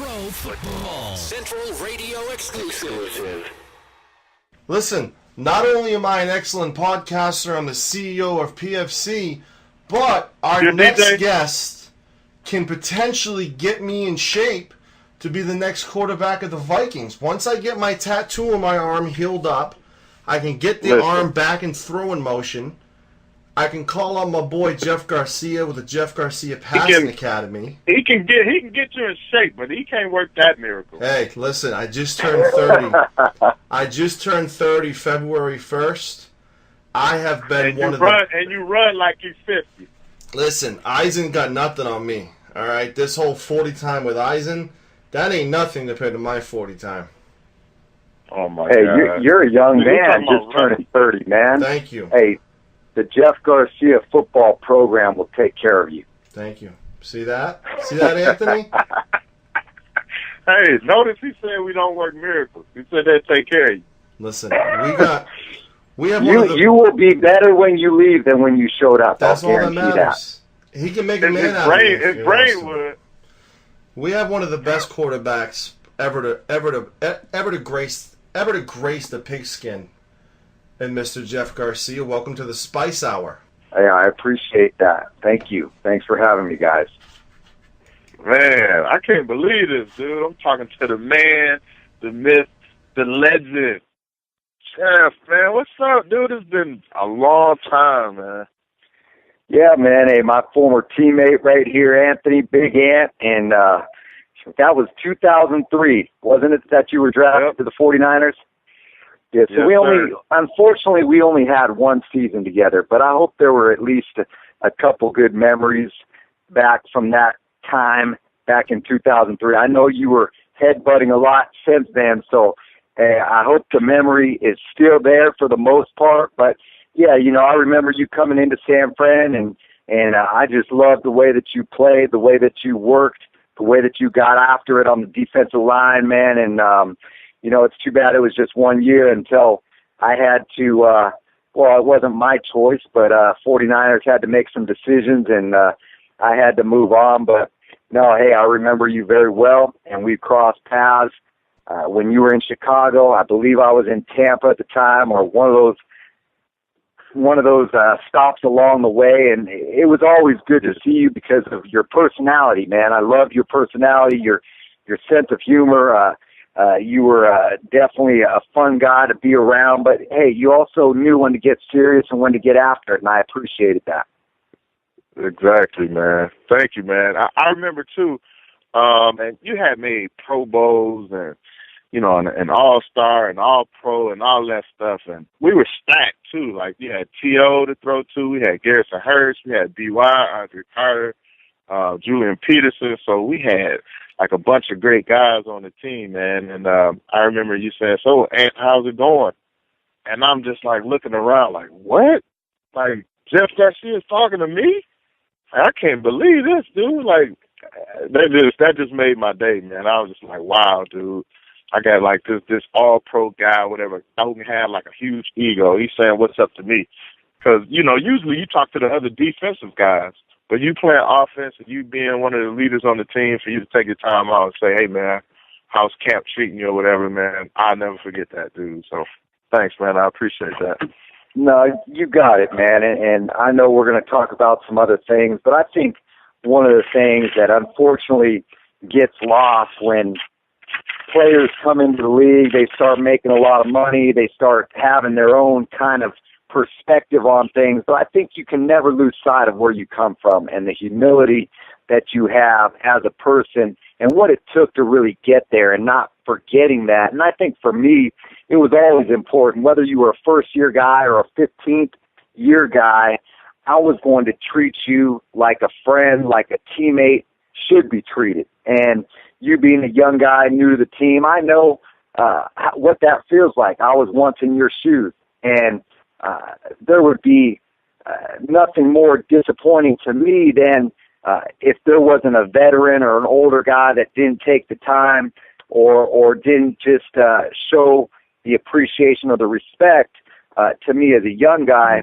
Pro Football Central Radio exclusive. Listen, not only am I an excellent podcaster, I'm the CEO of PFC, but our next guest can potentially get me in shape to be the next quarterback of the Vikings. Once I get my tattoo on my arm healed up, I can get the arm back in throwing motion. I can call on my boy Jeff Garcia with the Jeff Garcia Passing Academy. He can get you in shape, but he can't work that miracle. Hey, listen, I just turned 30. I just turned 30 February 1st. I have been And you run like you're 50. Listen, Eisen got nothing on me. All right, this whole 40 time with Eisen, that ain't nothing compared to my 40 time. Oh my God! Hey, you're a young man, just turning 30, man. Thank you. Hey, the Jeff Garcia football program will take care of you. Thank you. See that? See that, Anthony? Hey, notice he said we don't work miracles. He said they'll take care of you. Listen, we have you will be better when you leave than when you showed up. That's all that matters. He can make a man out of you. His brain would. We have one of the best quarterbacks ever to grace the pigskin. And Mr. Jeff Garcia, welcome to the Spice Hour. Hey, I appreciate that. Thank you. Thanks for having me, guys. Man, I can't believe this, dude. I'm talking to the man, the myth, the legend. Jeff, man, what's up, dude? It's been a long time, man. Yeah, man. Hey, my former teammate right here, Anthony, Big Ant, and that was 2003, wasn't it, that you were drafted to the 49ers? Yeah, so unfortunately, we only had one season together, but I hope there were at least a couple good memories back from that time back in 2003. I know you were headbutting a lot since then, so I hope the memory is still there for the most part. But yeah, I remember you coming into San Fran, and I just loved the way that you played, the way that you worked, the way that you got after it on the defensive line, man, and it's too bad it was just 1 year until I had to, it wasn't my choice, but 49ers had to make some decisions, and I had to move on. But, no, hey, I remember you very well, and we crossed paths when you were in Chicago. I believe I was in Tampa at the time, or one of those stops along the way, and it was always good to see you because of your personality, man. I love your personality, your sense of humor. You were definitely a fun guy to be around, but hey, you also knew when to get serious and when to get after it, and I appreciated that. Exactly, man. Thank you, man. I remember too, and you had made Pro Bowls and an All-Star and All-Pro and all that stuff, and we were stacked too. Like you had T.O. to throw to, we had Garrison Hurst, we had B.Y., Andre Carter, Julian Peterson, so we had like a bunch of great guys on the team, man. And I remember you saying, "So, Ant, how's it going?" And I'm just like looking around, like, "What? Like Jeff Garcia is talking to me? I can't believe this, dude!" Like that just made my day, man. I was just like, "Wow, dude! I got like this all-pro guy, whatever. I don't have like a huge ego. He's saying what's up to me, because usually you talk to the other defensive guys." But you playing offense and you being one of the leaders on the team, for you to take your time out and say, "Hey, man, how's camp treating you?" or whatever, man, I'll never forget that, dude. So thanks, man. I appreciate that. No, you got it, man. And I know we're going to talk about some other things, but I think one of the things that unfortunately gets lost when players come into the league, they start making a lot of money, they start having their own kind of perspective on things, but I think you can never lose sight of where you come from and the humility that you have as a person and what it took to really get there and not forgetting that. And I think for me, it was always important, whether you were a first-year guy or a 15th-year guy, I was going to treat you like a friend, like a teammate should be treated. And you being a young guy new to the team, I know what that feels like. I was once in your shoes, and there would be nothing more disappointing to me than if there wasn't a veteran or an older guy that didn't take the time or didn't just show the appreciation or the respect to me as a young guy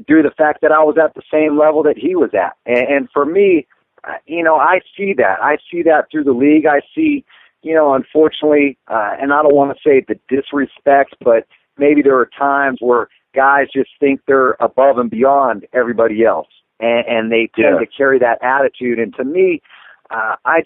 due to the fact that I was at the same level that he was at. And for me, I see that. I see that through the league. I see, unfortunately, and I don't want to say the disrespect, but maybe there are times where guys just think they're above and beyond everybody else, and they tend to carry that attitude. And to me, I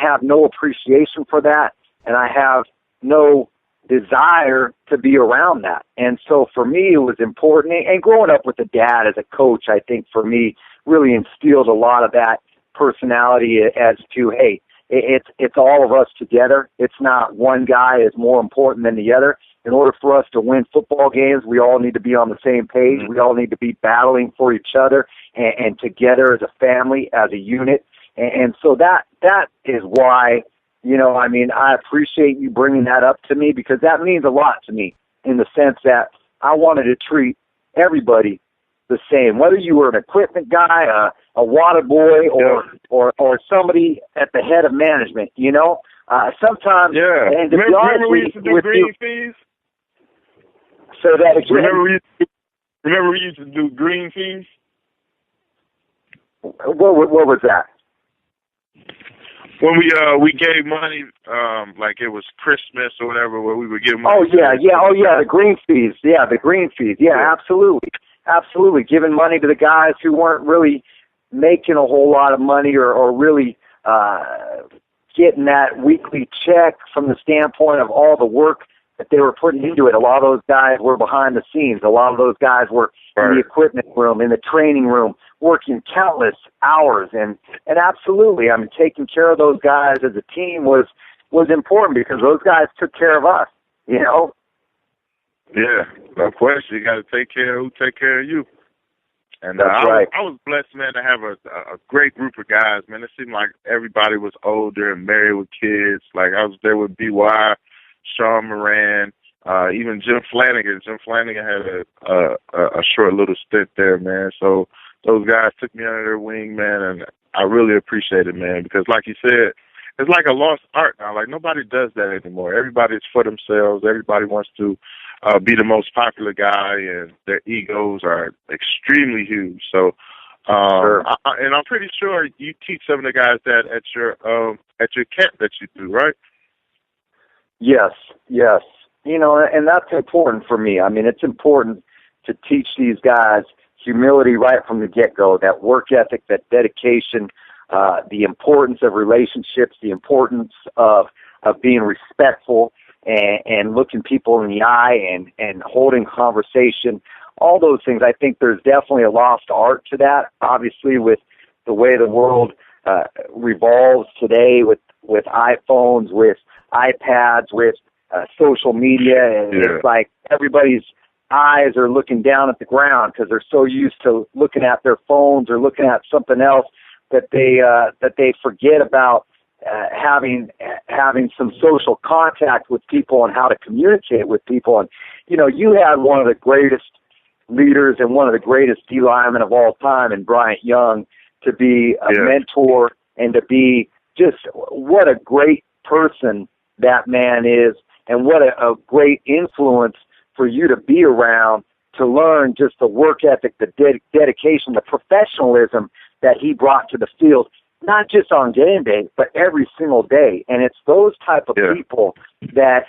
have no appreciation for that, and I have no desire to be around that. And so for me, it was important. And growing up with a dad as a coach, I think for me really instilled a lot of that personality as to, hey, it's all of us together. It's not one guy is more important than the other. In order for us to win football games, we all need to be on the same page. We all need to be battling for each other and together as a family, as a unit. And so that is why, I appreciate you bringing that up to me, because that means a lot to me in the sense that I wanted to treat everybody the same, whether you were an equipment guy, a water boy, or somebody at the head of management. Sometimes. Yeah. And to be honest, we used to do green fees. So that again. Remember we used to do green fees. What was that? When we gave money, like it was Christmas or whatever, where we would give money. Oh yeah, the green fees. Yeah, the green fees. Yeah, absolutely. Giving money to the guys who weren't really making a whole lot of money or really getting that weekly check from the standpoint of all the work that they were putting into it. A lot of those guys were behind the scenes. A lot of those guys were in the equipment room, in the training room, working countless hours. And absolutely, taking care of those guys as a team was important, because those guys took care of us, Yeah, no question. You got to take care of who take care of you. And that's right. I was blessed, man, to have a great group of guys, man. It seemed like everybody was older and married with kids. Like I was there with B.Y., Sean Moran, even Jim Flanagan. Jim Flanagan had a short little stint there, man. So those guys took me under their wing, man, and I really appreciate it, man, because like you said, it's like a lost art now. Like nobody does that anymore. Everybody's for themselves. Everybody wants to be the most popular guy, and their egos are extremely huge. So, sure. And I'm pretty sure you teach some of the guys that at your camp that you do, right? Yes. And that's important for me. It's important to teach these guys humility right from the get-go, that work ethic, that dedication, the importance of relationships, the importance of being respectful and looking people in the eye and holding conversation, all those things. I think there's definitely a lost art to that, obviously, with the way the world revolves today with iPhones, with iPads, with social media. And it's like everybody's eyes are looking down at the ground because they're so used to looking at their phones or looking at something else that they forget about having some social contact with people and how to communicate with people. And you had one of the greatest leaders and one of the greatest D linemen of all time in Bryant Young to be a mentor and to be just what a great person that man is, and what a great influence for you to be around, to learn just the work ethic, the dedication, the professionalism that he brought to the field, not just on game day, but every single day. And it's those type of people that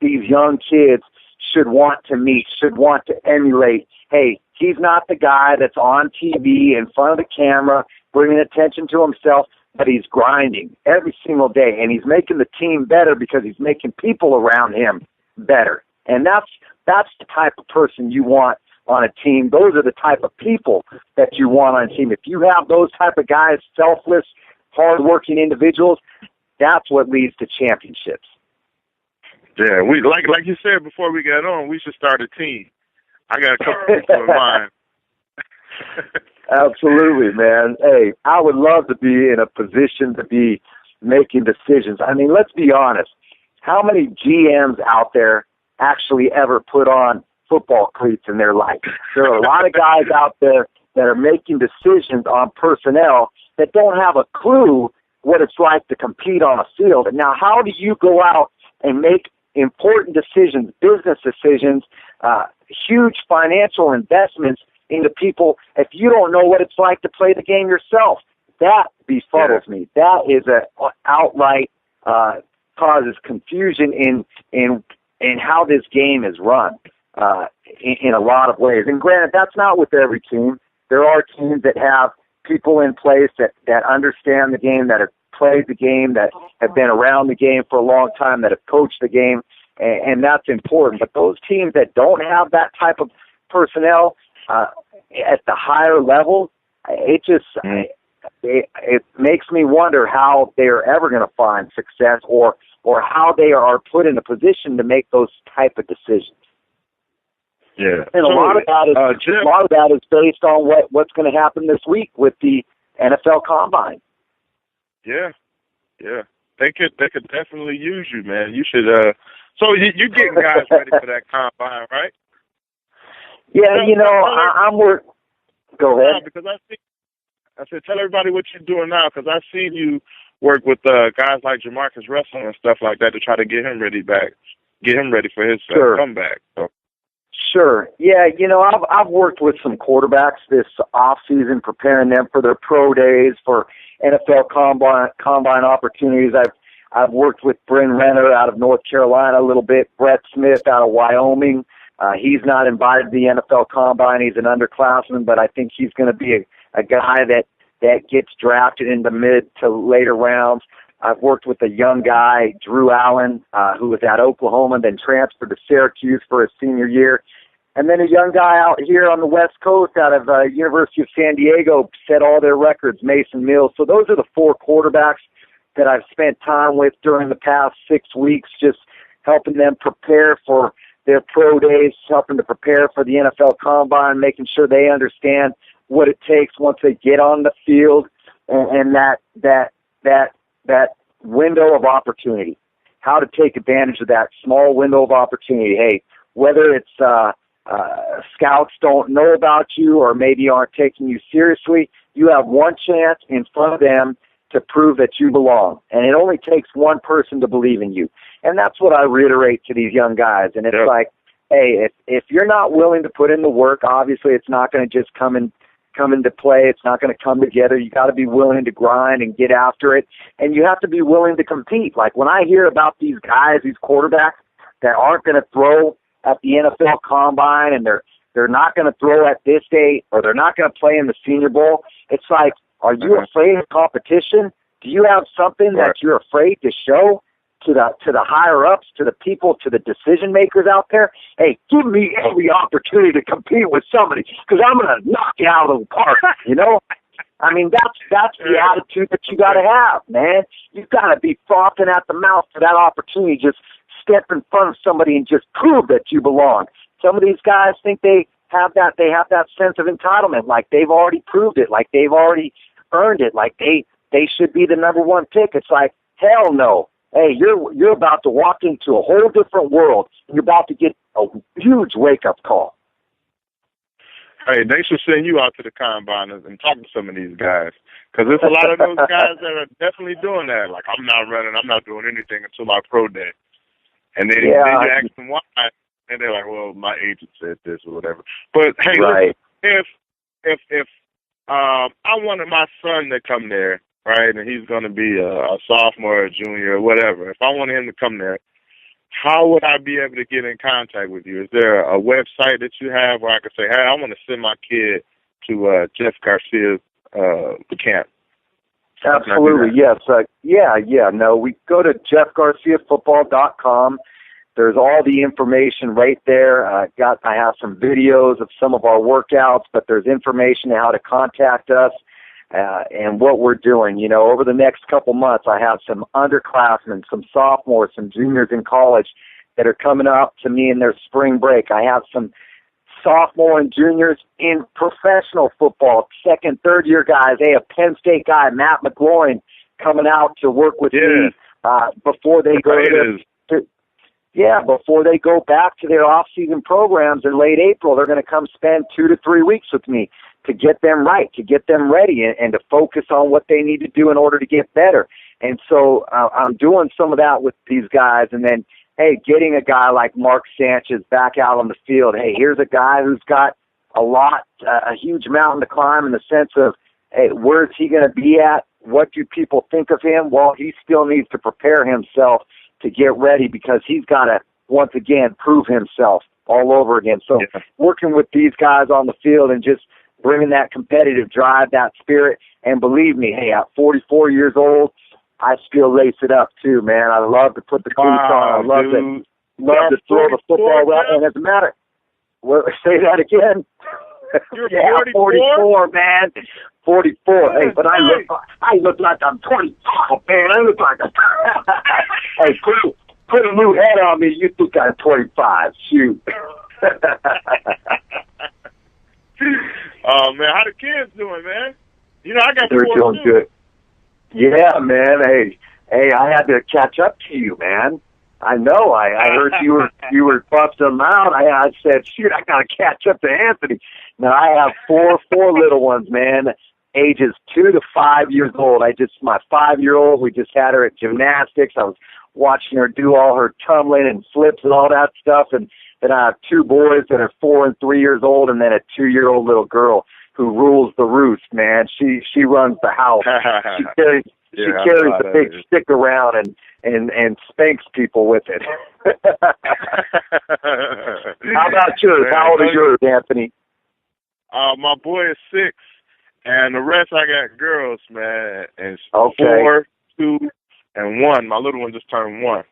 these young kids should want to meet, should want to emulate. Hey, he's not the guy that's on TV in front of the camera, bringing attention to himself, but he's grinding every single day, and he's making the team better because he's making people around him better. And that's the type of person you want on a team. Those are the type of people that you want on a team. If you have those type of guys, selfless, hard-working individuals, that's what leads to championships. Yeah, we like you said before we got on, we should start a team. I got a couple people in mind. Absolutely, man. Hey, I would love to be in a position to be making decisions. Let's be honest. How many GMs out there actually ever put on football cleats in their life? There are a lot of guys out there that are making decisions on personnel that don't have a clue what it's like to compete on a field. And now, how do you go out and make important decisions, business decisions, huge financial investments into people if you don't know what it's like to play the game yourself? That befuddles me. That is a outright causes confusion in how this game is run in a lot of ways. And granted, that's not with every team. There are teams that have people in place that understand the game, that have played the game, that have been around the game for a long time, that have coached the game, and that's important. But those teams that don't have that type of personnel at the higher level, it just it makes me wonder how they are ever going to find success, or how they are put in a position to make those type of decisions. Yeah, and a lot of that is based on what's going to happen this week with the NFL Combine. Yeah, they could definitely use you, man. You should. So you getting guys ready for that Combine, right? Yeah, I'm work. Go ahead. Because I said, tell everybody what you're doing now, because I've seen you work with guys like Jamarcus Russell and stuff like that to try to get him ready for his comeback. So. Sure. Yeah, I've worked with some quarterbacks this off season, preparing them for their pro days, for NFL combine opportunities. I've worked with Bryn Renner out of North Carolina a little bit, Brett Smith out of Wyoming. He's not invited to the NFL Combine. He's an underclassman, but I think he's going to be a guy that gets drafted in the mid to later rounds. I've worked with a young guy, Drew Allen, who was at Oklahoma, then transferred to Syracuse for his senior year. And then a young guy out here on the West Coast out of University of San Diego set all their records, Mason Mills. So those are the four quarterbacks that I've spent time with during the past 6 weeks, just helping them prepare for their pro days, helping to prepare for the NFL Combine, making sure they understand what it takes once they get on the field, and that window of opportunity, how to take advantage of that small window of opportunity. Hey, whether it's scouts don't know about you or maybe aren't taking you seriously, you have one chance in front of them to prove that you belong. And it only takes one person to believe in you. And that's what I reiterate to these young guys. And it's like, hey, if you're not willing to put in the work, obviously it's not going to just come into play. It's not going to come together. You got to be willing to grind and get after it. And you have to be willing to compete. Like when I hear about these guys, these quarterbacks that aren't going to throw at the NFL Combine, and they're not going to throw at this date, or they're not going to play in the Senior Bowl, it's like, are you afraid of competition? Do you have something that you're afraid to show to the higher ups, to the people, to the decision makers out there? Hey, give me every opportunity to compete with somebody, because I'm going to knock you out of the park. I mean, that's the attitude that you got to have, man. You've got to be frothing at the mouth for that opportunity. Just step in front of somebody and just prove that you belong. Some of these guys think they have that sense of entitlement, like they've already proved it, like they've already earned it, like they should be the number one pick. It's like, hell no. Hey, you're about to walk into a whole different world. You're about to get a huge wake-up call. Hey, they should send you out to the Combine and talk to some of these guys, because there's a lot of those guys that are definitely doing that. Like, I'm not running, I'm not doing anything until my pro day. And then you ask them why, and they're like, well, my agent said this or whatever. But, hey, right. Listen, if I wanted my son to come there, right, and he's going to be a sophomore or a junior or whatever, if I wanted him to come there, how would I be able to get in contact with you? Is there a website that you have where I could say, hey, I want to send my kid to Jeff Garcia's camp? Absolutely, yes. No, we go to jeffgarciafootball.com. There's all the information right there. I have some videos of some of our workouts, but there's information on how to contact us and what we're doing. Over the next couple months, I have some underclassmen, some sophomores, some juniors in college that are coming up to me in their spring break. I have some sophomore and juniors in professional football, second, third year guys. Hey, a Penn State guy, Matt McGloin, coming out to work with me before they go before they go back to their off-season programs in late April. They're going to come spend 2 to 3 weeks with me to get them right, to get them ready, and to focus on what they need to do in order to get better. And so I'm doing some of that with these guys, and then, hey, getting a guy like Mark Sanchez back out on the field. Hey, here's a guy who's got a huge mountain to climb in the sense of Hey, where's he going to be at? What do people think of him? Well, he still needs to prepare himself to get ready because he's got to, once again, prove himself all over again. So working with these guys on the field and just bringing that competitive drive, that spirit, and believe me, hey, at 44 years old, I still lace it up too, man. I love to put the cleats on. I love to throw the football around. And as a matter, say that again. You're 44, man. 44. Hey, but I look like I'm 25, man. I look like hey, put a new head on me. You think I'm 25? Shoot. Oh man, how the kids doing, man? You know, I got They're four doing too. good. Yeah, man. Hey, I had to catch up to you, man. I know. I heard you were busting them out. I said, shoot, I gotta catch up to Anthony. Now I have four little ones, man, ages 2 to 5 years old. My 5-year-old, we just had her at gymnastics. I was watching her do all her tumbling and flips and all that stuff. And then I have 2 boys that are 4 and 3 years old, and then a 2-year-old little girl who rules the roost, man. She runs the house. She carries the big stick around and spanks people with it. How about yours? How old is yours, Anthony? My boy is 6, and the rest I got girls, man. And okay. 4, 2, and 1. My little one just turned 1.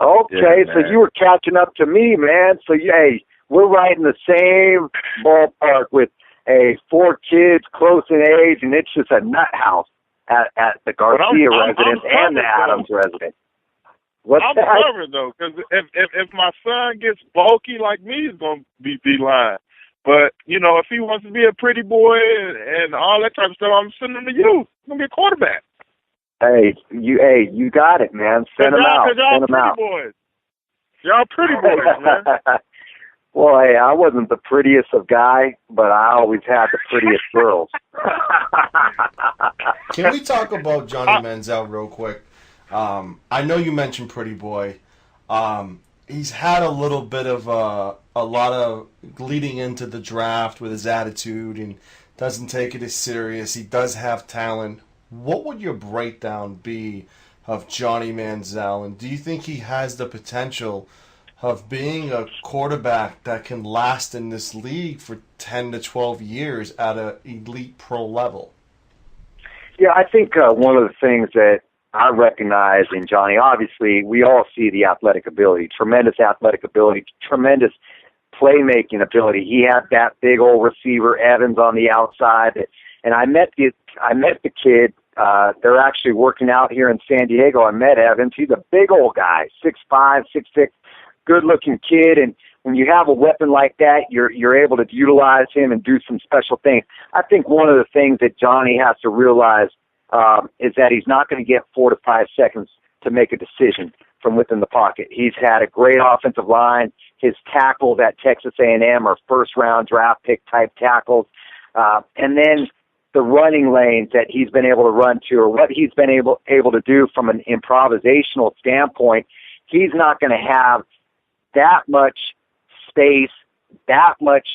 Okay, so you were catching up to me, man. So, hey, we're right in the same ballpark with 4 kids close in age, and it's just a nut house at the Garcia residence and the Adams residence. I'm covered, though, because if my son gets bulky like me, he's going to be lying. But, you know, if he wants to be a pretty boy and all that type of stuff, I'm sending him to you. He's going to be a quarterback. Hey, you got it, man. Send him out. Send him out. Boys. Y'all pretty boys, man. Well, hey, I wasn't the prettiest of guy, but I always had the prettiest girls. Can we talk about Johnny Manziel real quick? I know you mentioned pretty boy. He's had a little bit of a lot of leading into the draft with his attitude and doesn't take it as serious. He does have talent. What would your breakdown be of Johnny Manziel? And do you think he has the potential of being a quarterback that can last in this league for 10 to 12 years at an elite pro level? Yeah, I think one of the things that I recognize in Johnny, obviously, we all see the athletic ability, tremendous athletic ability, tremendous playmaking ability. He had that big old receiver, Evans, on the outside. And I met the kid. They're actually working out here in San Diego. I met Evans. He's a big old guy, 6'5", 6'6", good-looking kid. And when you have a weapon like that, you're able to utilize him and do some special things. I think one of the things that Johnny has to realize is that he's not going to get 4 to 5 seconds to make a decision from within the pocket. He's had a great offensive line. His tackles at Texas A&M are first-round draft pick type tackles. And then the running lanes that he's been able to run to, or what he's been able to do from an improvisational standpoint, he's not going to have that much space, that much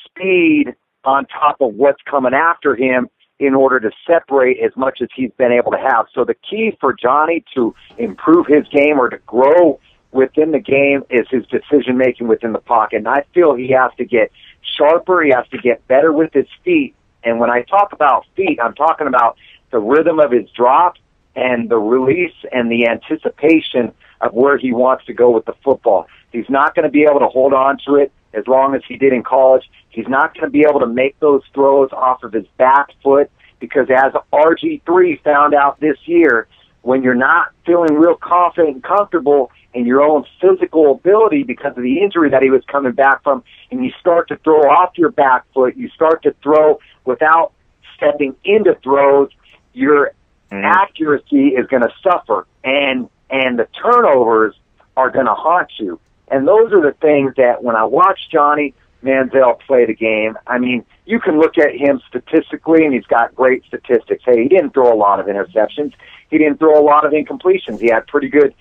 speed on top of what's coming after him in order to separate as much as he's been able to have. So the key for Johnny to improve his game or to grow within the game is his decision-making within the pocket. And I feel he has to get sharper, he has to get better with his feet. And when I talk about feet, I'm talking about the rhythm of his drop and the release and the anticipation of where he wants to go with the football. He's not going to be able to hold on to it as long as he did in college. He's not going to be able to make those throws off of his back foot because, as RG3 found out this year, when you're not feeling real confident and comfortable in your own physical ability because of the injury that he was coming back from, and you start to throw off your back foot, you start to throw without stepping into throws, your accuracy is going to suffer, and the turnovers are going to haunt you. And those are the things that when I watch Johnny Manziel play the game, I mean, you can look at him statistically, and he's got great statistics. Hey, he didn't throw a lot of interceptions. He didn't throw a lot of incompletions. He had pretty good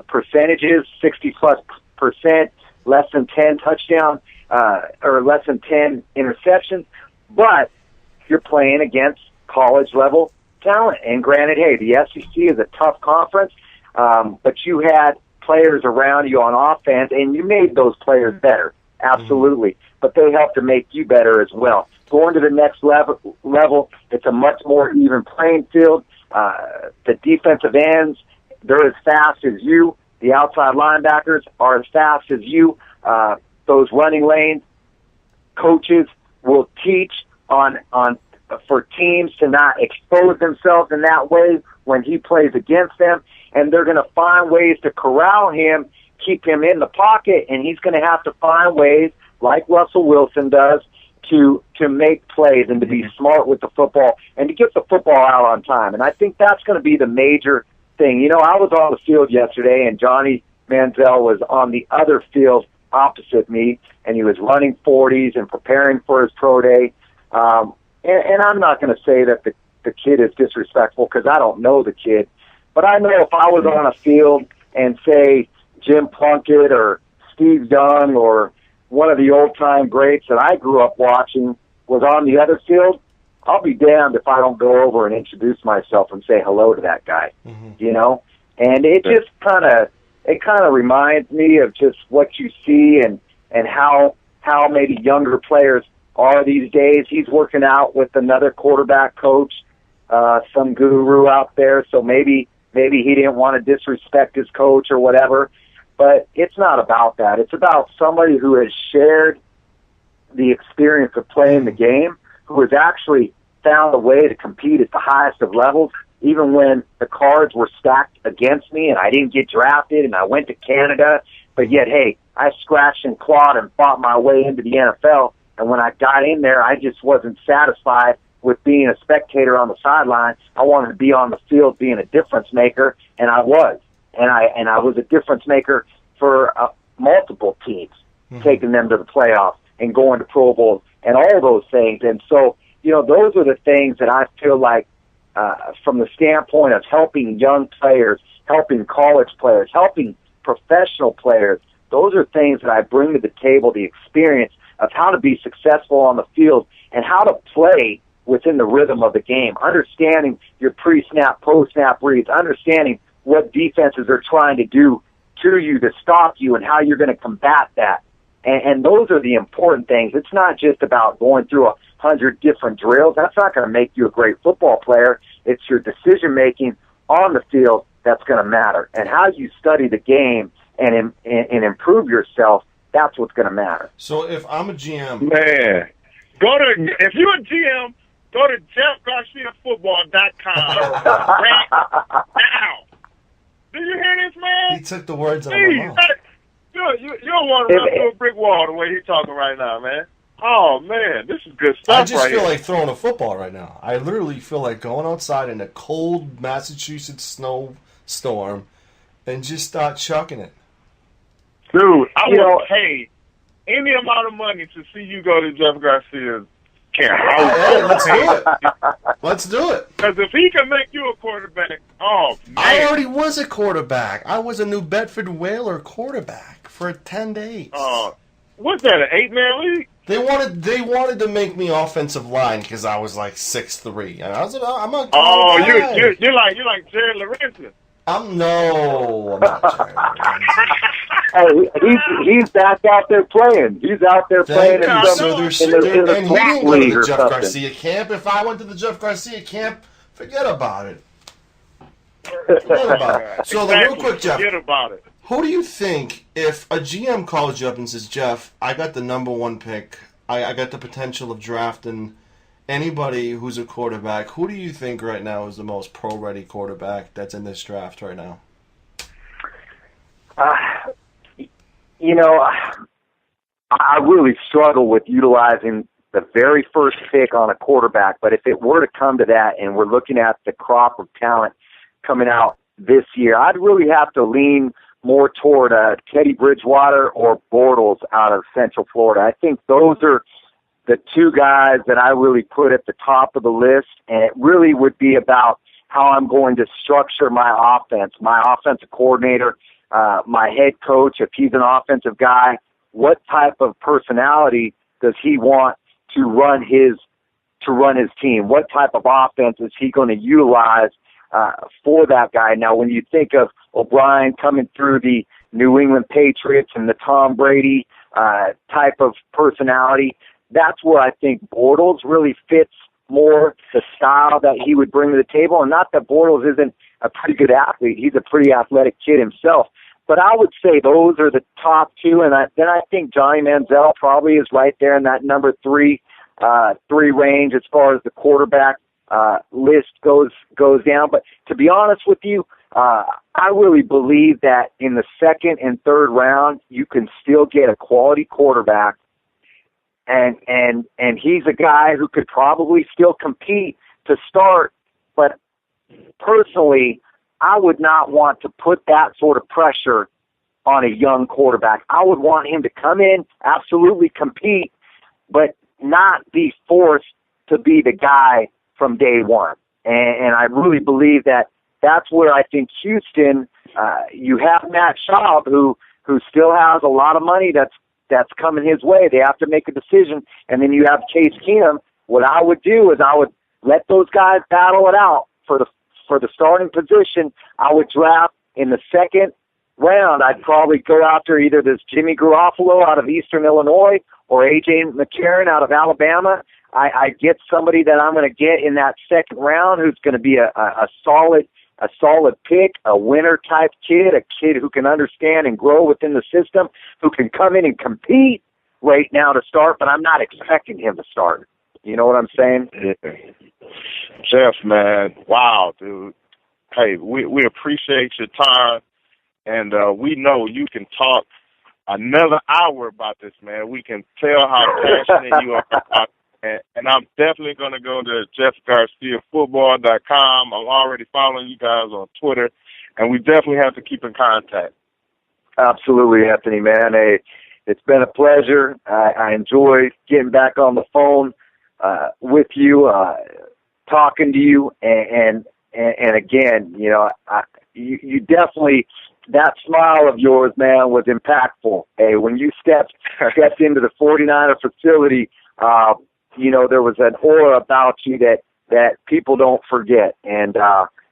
percentages, 60+%, less than 10 touchdowns, or less than 10 interceptions. But you're playing against college-level talent. And granted, hey, the SEC is a tough conference, but you had players around you on offense, and you made those players better, absolutely. But they helped to make you better as well. Going to the next level, it's a much more even playing field. The defensive ends, they're as fast as you. The outside linebackers are as fast as you. Those running lanes, coaches will teach on for teams to not expose themselves in that way when he plays against them, and they're going to find ways to corral him, keep him in the pocket, and he's going to have to find ways, like Russell Wilson does, to make plays and to be smart with the football and to get the football out on time. And I think that's going to be the major thing. You know, I was on the field yesterday, and Johnny Manziel was on the other field opposite me, and he was running 40s and preparing for his pro day. And I'm not going to say that the kid is disrespectful because I don't know the kid. But I know if I was on a field and, say, Jim Plunkett or Steve Young or one of the old-time greats that I grew up watching was on the other field, I'll be damned if I don't go over and introduce myself and say hello to that guy, you know? And it just kind of reminds me of just what you see and how maybe younger players are these days. He's working out with another quarterback coach, some guru out there, so maybe he didn't want to disrespect his coach or whatever. But it's not about that. It's about somebody who has shared the experience of playing the game, who has actually found a way to compete at the highest of levels, even when the cards were stacked against me and I didn't get drafted and I went to Canada. But yet, hey, I scratched and clawed and fought my way into the NFL. And when I got in there, I just wasn't satisfied with being a spectator on the sideline. I wanted to be on the field being a difference maker, and I was. And I was a difference maker for multiple teams, taking them to the playoffs and going to Pro Bowls and all those things. And so, you know, those are the things that I feel like from the standpoint of helping young players, helping college players, helping professional players, those are things that I bring to the table, the experience of how to be successful on the field and how to play within the rhythm of the game, understanding your pre-snap, post-snap reads, understanding what defenses are trying to do to you to stop you and how you're going to combat that. And those are the important things. It's not just about going through 100 different drills. That's not going to make you a great football player. It's your decision-making on the field that's going to matter. And how you study the game and improve yourself, that's what's going to matter. So if I'm a GM... Man, if you're a GM, go to JeffGarciaFootball.com right now. Did you hear this, man? He took the words out of my mouth. You don't want to run through a brick wall the way he's talking right now, man. Oh, man, this is good stuff. I just feel like throwing a football right now. I literally feel like going outside in a cold Massachusetts snowstorm and just start chucking it. Dude, I would pay any amount of money to see you go to Jeff Garcia's camp. Hey, let's do it. Let's do it. Because if he can make you a quarterback, oh, man. I already was a quarterback. I was a New Bedford Whaler quarterback for 10 days. What's that, an 8-man league? They wanted to make me offensive line because I was like 6'3", and I'm a guy. You're like Jared Lorenzen. I'm not Jared Hey, he's back out there playing. He's out there playing in the SWAT league or Jeff something. Garcia camp. If I went to the Jeff Garcia camp, forget about it. So the real quick, Jeff. Forget about it. Who do you think, if a GM calls you up and says, Jeff, I got the number one pick, I got the potential of drafting anybody who's a quarterback, who do you think right now is the most pro-ready quarterback that's in this draft right now? You know, I really struggle with utilizing the very first pick on a quarterback, but if it were to come to that and we're looking at the crop of talent coming out this year, I'd really have to lean more toward Teddy Bridgewater or Bortles out of Central Florida. I think those are the two guys that I really put at the top of the list, and it really would be about how I'm going to structure my offense, my offensive coordinator, my head coach, if he's an offensive guy, what type of personality does he want to run his to run his team? What type of offense is he going to utilize for that guy? Now, when you think of O'Brien coming through the New England Patriots and the Tom Brady type of personality, that's where I think Bortles really fits more the style that he would bring to the table. And not that Bortles isn't a pretty good athlete. He's a pretty athletic kid himself. But I would say those are the top two. And then I think Johnny Manziel probably is right there in that number three range as far as the quarterback list goes down. But to be honest with you, I really believe that in the second and third round, you can still get a quality quarterback. And he's a guy who could probably still compete to start, but personally, I would not want to put that sort of pressure on a young quarterback. I would want him to come in, absolutely compete, but not be forced to be the guy from day one. And I really believe that that's where I think Houston, you have Matt Schaub, who still has a lot of money that's coming his way. They have to make a decision. And then you have Case Keenum. What I would do is I would let those guys battle it out for the starting position. I would draft in the second round. I'd probably go after either this Jimmy Garoppolo out of Eastern Illinois or A.J. McCarron out of Alabama. I get somebody that I'm going to get in that second round who's going to be a solid pick, a winner-type kid, a kid who can understand and grow within the system, who can come in and compete right now to start, but I'm not expecting him to start. You know what I'm saying? Yeah. Jeff, man, wow, dude. Hey, we appreciate your time, and we know you can talk another hour about this, man. We can tell how passionate you are about. And I'm definitely going to go to JeffGarciaFootball.com. I'm already following you guys on Twitter, and we definitely have to keep in contact. Absolutely, Anthony, man. Hey, it's been a pleasure. I enjoy getting back on the phone with you, talking to you, and again, you know, you definitely, that smile of yours, man, was impactful. Hey, when you stepped into the 49er facility, you know, there was an aura about you that people don't forget. And,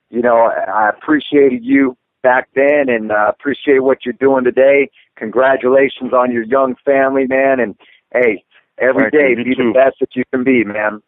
you know, I appreciated you back then and appreciate what you're doing today. Congratulations on your young family, man. And, hey, every day be the best that you can be, man.